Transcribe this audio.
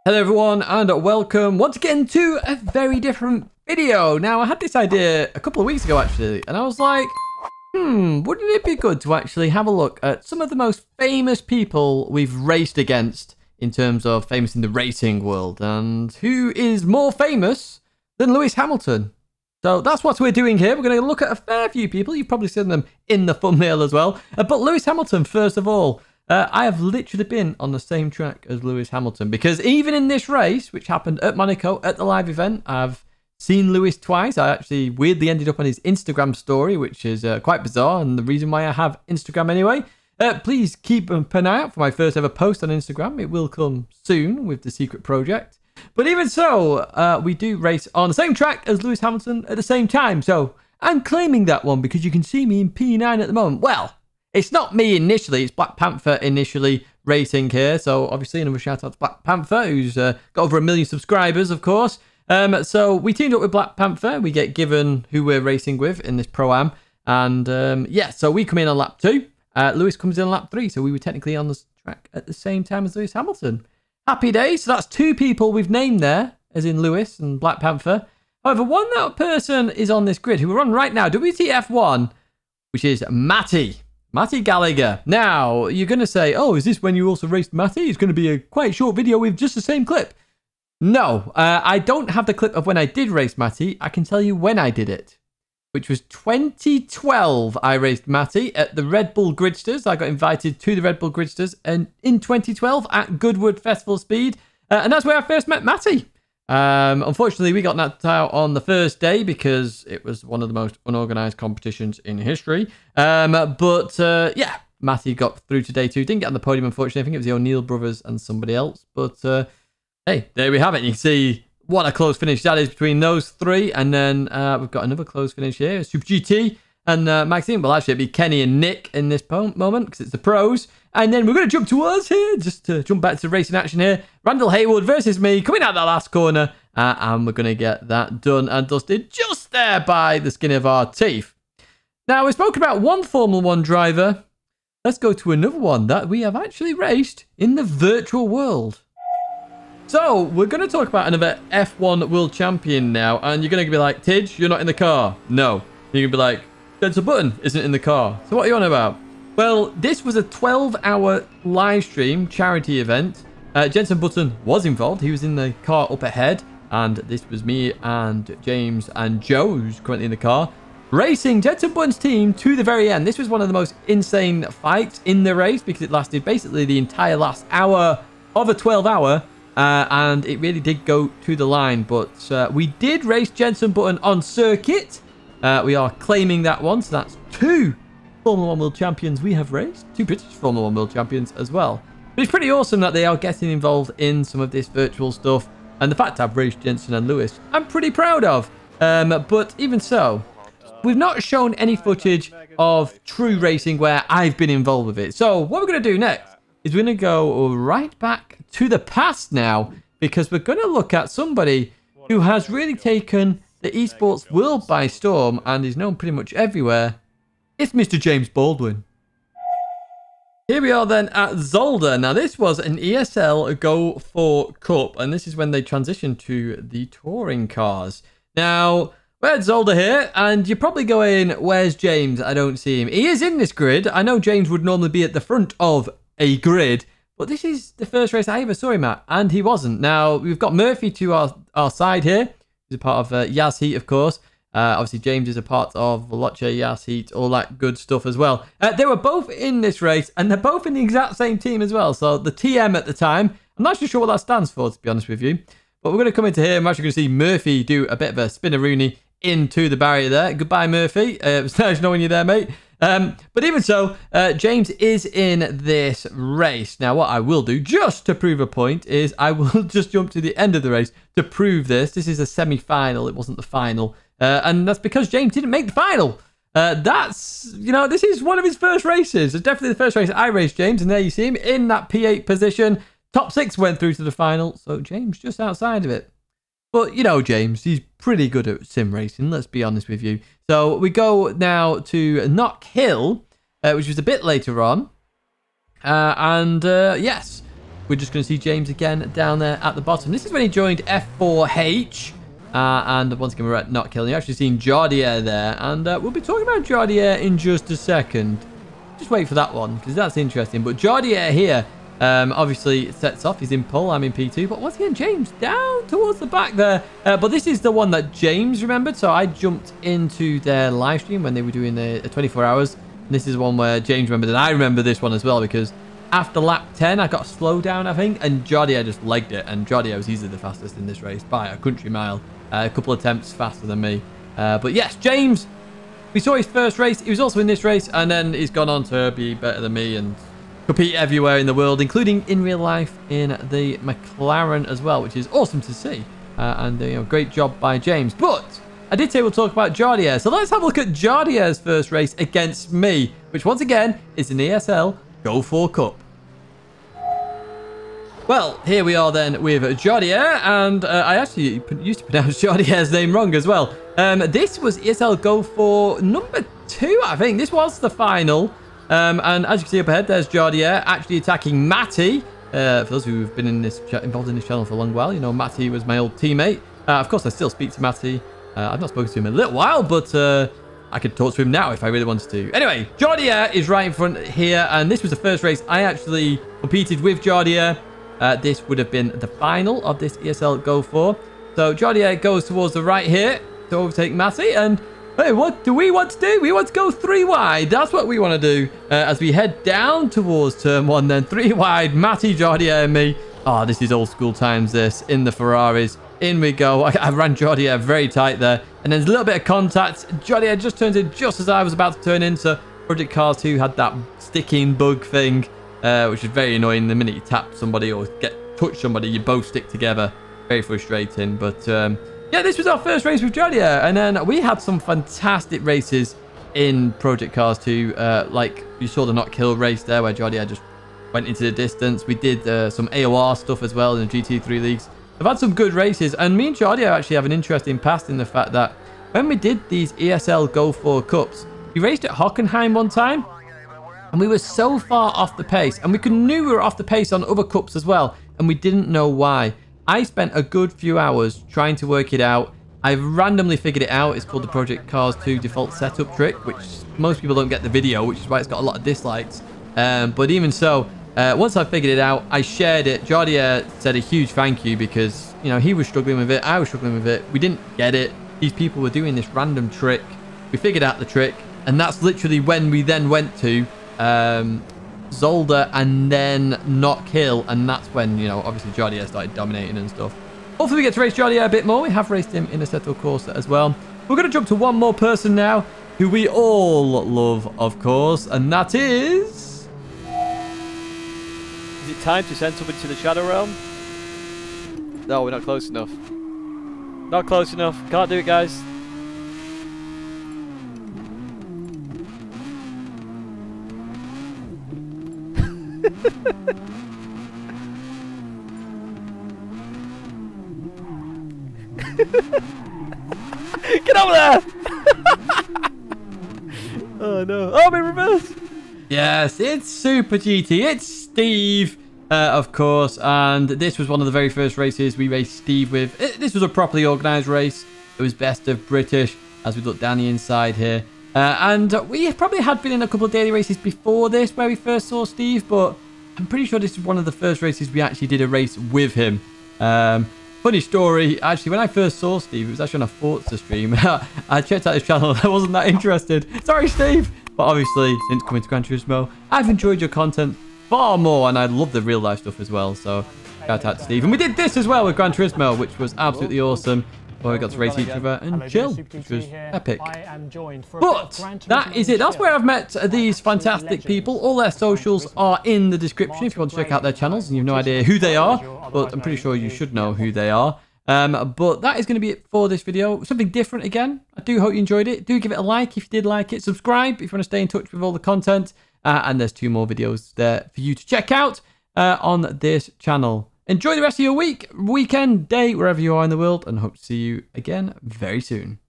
Hello everyone and welcome once again to a very different video. Now I had this idea a couple of weeks ago actually, and I was like, wouldn't it be good to actually have a look at some of the most famous people we've raced against in terms of famous in the racing world, and who is more famous than Lewis Hamilton? So that's what we're doing here. We're going to look at a fair few people. You've probably seen them in the thumbnail as well. But Lewis Hamilton, first of all. I have literally been on the same track as Lewis Hamilton, because even in this race, which happened at Monaco at the live event, I've seen Lewis twice. I actually weirdly ended up on his Instagram story, which is quite bizarre, and the reason why I have Instagram anyway. Please keep an eye out for my first ever post on Instagram. It will come soon with the secret project. But even so, we do race on the same track as Lewis Hamilton at the same time. So I'm claiming that one because you can see me in P9 at the moment. Well, it's not me initially, it's Black Panther initially racing here. So obviously another shout out to Black Panther, who's got over 1 million subscribers, of course. So we teamed up with Black Panther. We get given who we're racing with in this Pro-Am. And yeah, so we come in on lap 2. Lewis comes in on lap 3. So we were technically on the track at the same time as Lewis Hamilton. Happy days. So that's 2 people we've named there, as in Lewis and Black Panther. However, one that person is on this grid who we're on right now, WTF1, which is Matty Gallagher. Now, you're going to say, oh, is this when you also raced Matty? It's going to be a quite short video with just the same clip. No, I don't have the clip of when I did race Matty. I can tell you when I did it, which was 2012. I raced Matty at the Red Bull Gridsters. I got invited to the Red Bull Gridsters and in 2012 at Goodwood Festival Speed. And that's where I first met Matty. Unfortunately, we got knocked out on the first day because it was one of the most unorganized competitions in history. Yeah, Matty got through to day 2. Didn't get on the podium, unfortunately. I think it was the O'Neill brothers and somebody else. But hey, there we have it. You can see what a close finish that is between those 3. And then we've got another close finish here. Super GT and Maxime. Well, actually, it'd be Kenny and Nick in this moment because it's the pros. And then we're going to jump to us here, just to jump back to racing action here. Randall Haywood versus me, coming out that last corner. And we're going to get that done and dusted just there by the skin of our teeth. Now, we spoke about one Formula 1 driver. Let's go to another one that we have actually raced in the virtual world. So, we're going to talk about another F1 world champion now. And you're going to be like, Tidge, you're not in the car. No. You're going to be like, Jensen Button isn't in the car. So what are you on about? Well, this was a 12-hour live stream charity event. Jensen Button was involved. He was in the car up ahead. And this was me and James and Joe, who's currently in the car, racing Jensen Button's team to the very end. This was one of the most insane fights in the race because it lasted basically the entire last hour of a 12-hour. And it really did go to the line. But we did race Jensen Button on circuit. We are claiming that one. So that's 2 Formula 1 World Champions we have raced. 2 British Formula 1 World Champions as well. But it's pretty awesome that they are getting involved in some of this virtual stuff. And the fact I've raced Jensen and Lewis, I'm pretty proud of. But even so, we've not shown any footage of true racing where I've been involved with it. So what we're going to do next is we're going to go right back to the past now. Because we're going to look at somebody who has really taken the esports world by storm and is known pretty much everywhere. It's Mr. James Baldwin. Here we are then at Zolder. Now this was an ESL Go 4 Cup, and this is when they transitioned to the touring cars. Now, we're at Zolder here, and you're probably going, where's James? I don't see him. He is in this grid. I know James would normally be at the front of a grid, but this is the first race I ever saw him at, and he wasn't. Now, we've got Murphy to our side here. He's a part of Yas Heat, of course. Obviously, James is a part of Veloce, Yas Heat, all that good stuff as well. They were both in this race, and they're both in the exact same team as well. So the TM at the time, I'm not actually sure what that stands for, to be honest with you. But we're going to come into here. I'm actually going to see Murphy do a bit of a spinneroonie into the barrier there. Goodbye, Murphy. It was nice knowing you there, mate. But even so, James is in this race. Now, what I will do, just to prove a point, is I will just jump to the end of the race to prove this. This is a semi-final. It wasn't the final. And that's because James didn't make the final. That's, you know, this is one of his first races. It's definitely the first race I raced James. And there you see him in that P8 position. Top 6 went through to the final. So James just outside of it. But, you know, James, he's pretty good at sim racing. Let's be honest with you. So we go now to Knock Hill, which was a bit later on. Yes, we're just going to see James again down there at the bottom. This is when he joined F4H. And once again, we're at Not Killing. You're actually seeing Jardier there. And we'll be talking about Jardier in just a second. Just wait for that one, because that's interesting. But Jardier here, obviously, sets off. He's in pole. I'm in P2. But once again, James down towards the back there. But this is the one that James remembered. So I jumped into their live stream when they were doing the 24 hours. And this is one where James remembered. And I remember this one as well, because after lap 10, I got a slowdown, I think. And Jardier just legged it. And Jardier was easily the fastest in this race by a country mile. A couple of attempts faster than me. But yes, James, we saw his first race. He was also in this race. And then he's gone on to be better than me and compete everywhere in the world, including in real life in the McLaren as well, which is awesome to see. And you know, great job by James. But I did say we'll talk about Jardier. So let's have a look at Jardier's first race against me, which once again is an ESL Go 4 Cup. Well, here we are then with Jardier, and I actually used to pronounce Jardier's name wrong as well. This was ESL Go 4 number 2, I think. This was the final. And as you can see up ahead, there's Jardier actually attacking Matty. For those who've been involved in this channel for a long while, you know Matty was my old teammate. Of course, I still speak to Matty. I've not spoken to him in a little while, but I could talk to him now if I really wanted to. Anyway, Jardier is right in front here, and this was the first race I actually competed with Jardier. This would have been the final of this ESL Go 4. So Jardier goes towards the right here to overtake Matty. And hey, what do we want to do? We want to go 3 wide. That's what we want to do as we head down towards turn 1. Then 3 wide, Matty, Jardier and me. Oh, this is old school times this. In the Ferraris. In we go. I ran Jardier very tight there. And then there's a little bit of contact. Jardier just turns in just as I was about to turn in. So Project Cars 2 had that sticking bug thing. Which is very annoying. The minute you tap somebody or touch somebody, you both stick together. Very frustrating. But yeah, this was our first race with Jardier. And then we had some fantastic races in Project Cars 2. Like you saw the Not Kill race there where Jardier just went into the distance. We did some AOR stuff as well in the GT3 leagues. I've had some good races. And me and Jardier actually have an interesting past in the fact that when we did these ESL Go 4 Cups, we raced at Hockenheim one time. And we were so far off the pace. And we knew we were off the pace on other cups as well. And we didn't know why. I spent a good few hours trying to work it out. I randomly figured it out. It's called the Project Cars 2 default setup trick. Which most people don't get the video. Which is why it's got a lot of dislikes. But even so, once I figured it out, I shared it. Jardier said a huge thank you. Because, you know, he was struggling with it. I was struggling with it. We didn't get it. These people were doing this random trick. We figured out the trick. And that's literally when we then went to Zolder and then Not Kill, and that's when, you know, obviously Jardier started dominating and stuff. Hopefully we get to race Jardier a bit more. We have raced him in Assetto Corsa as well. We're going to jump to one more person now who we all love, of course, and that is it time to send somebody to the Shadow Realm? No, we're not close enough. Not close enough. Can't do it, guys. Get over there! Oh no. Oh, I'm in reverse! Yes, it's Super GT. It's Steve, of course. And this was one of the very first races we raced Steve with. This was a properly organised race. It was best of British, as we look down the inside here. And we probably had been in a couple of daily races before this where we first saw Steve, but I'm pretty sure this is one of the first races we actually did a race with him. Funny story, actually, when I first saw Steve, it was actually on a Forza stream. I checked out his channel, I wasn't that interested. Sorry, Steve. But obviously, since coming to Gran Turismo, I've enjoyed your content far more, and I love the real life stuff as well. So, shout out to Steve. And we did this as well with Gran Turismo, which was absolutely awesome. Where we got to race each other and chill, which was epic. But that is it. That's where I've met these fantastic people. All their socials are in the description if you want to check out their channels and you have no idea who they are. But I'm pretty sure you should know who they are. But that is going to be it for this video. Something different again. I do hope you enjoyed it. Do give it a like if you did like it. Subscribe if you want to stay in touch with all the content. And there's 2 more videos there for you to check out on this channel. Enjoy the rest of your week, weekend, day, wherever you are in the world, and hope to see you again very soon.